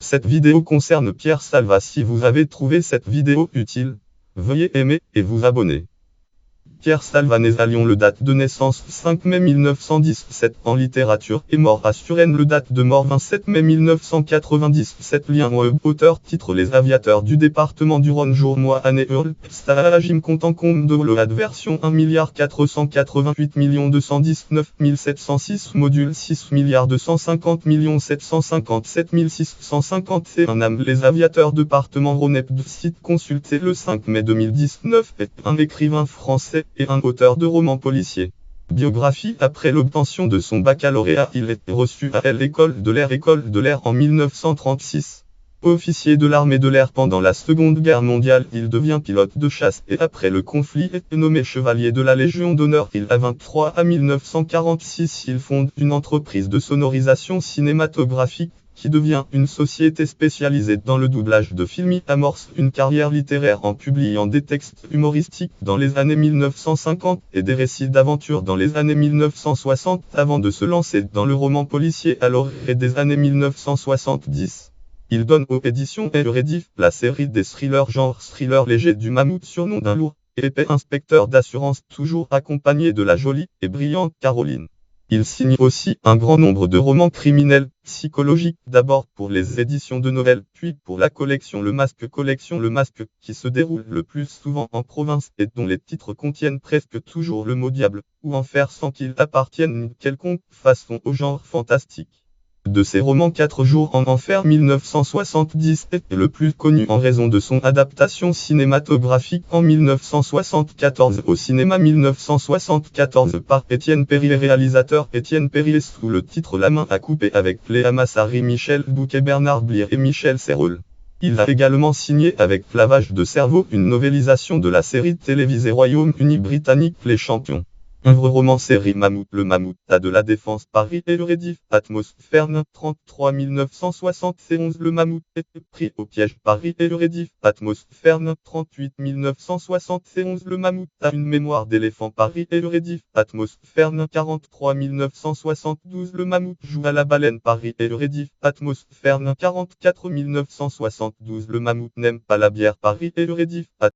Cette vidéo concerne Pierre Salva. Si vous avez trouvé cette vidéo utile, veuillez aimer et vous abonner. Pierre Salva né à Lyon, le date de naissance 5 mai 1917 en littérature et mort à Suresnes, le date de mort 27 mai 1997. Lien auteur titre Les aviateurs du département du Rhône, jour mois année hurle stagime comptant compte de l'OAD version 1 488 219 706 module 6 250 757 651 âme. Les aviateurs département Rhône. Site consulté le 5 mai 2019 est un écrivain français et un auteur de romans policiers. Biographie. Après l'obtention de son baccalauréat, il est reçu à l'École de l'air en 1936. Officier de l'armée de l'air pendant la Seconde Guerre mondiale, il devient pilote de chasse et après le conflit est nommé chevalier de la Légion d'honneur. Il a 23 à 1946, il fonde une entreprise de sonorisation cinématographique qui devient une société spécialisée dans le doublage de films. Il amorce une carrière littéraire en publiant des textes humoristiques dans les années 1950 et des récits d'aventure dans les années 1960 avant de se lancer dans le roman policier à l'orée des années 1970. Il donne aux éditions Euredif la série des thrillers genre thriller léger du Mammouth, surnom d'un lourd et épais inspecteur d'assurance, toujours accompagné de la jolie et brillante Caroline. Il signe aussi un grand nombre de romans criminels, psychologiques, d'abord pour les éditions de Noël, puis pour la collection Le Masque, qui se déroule le plus souvent en province et dont les titres contiennent presque toujours le mot diable ou enfer sans qu'il appartienne d'une quelconque façon au genre fantastique. De ses romans, 4 jours en enfer 1970 est le plus connu en raison de son adaptation cinématographique en 1974 au cinéma. 1974 par Étienne Perrier, réalisateur Étienne Perrier, sous le titre La main à couper avec Léa Massari, Michel Bouquet, Bernard Blier et Michel Serrault. Il a également signé avec Lavage de cerveau une novélisation de la série télévisée Royaume-Uni britannique Les Champions. Œuvre roman série Mammouth. Le Mammouth a de la Défense, Paris et Euredif. Atmosphère 33 971. Le Mammouth est pris au piège, Paris et Euredif. Atmosphère 38 971. Le Mammouth a une mémoire d'éléphant, Paris et Euredif. Atmosphère 43 972. Le Mammouth joue à la baleine, Paris et Euredif. Atmosphère 44 972. Le Mammouth n'aime pas la bière, Paris et Euredif.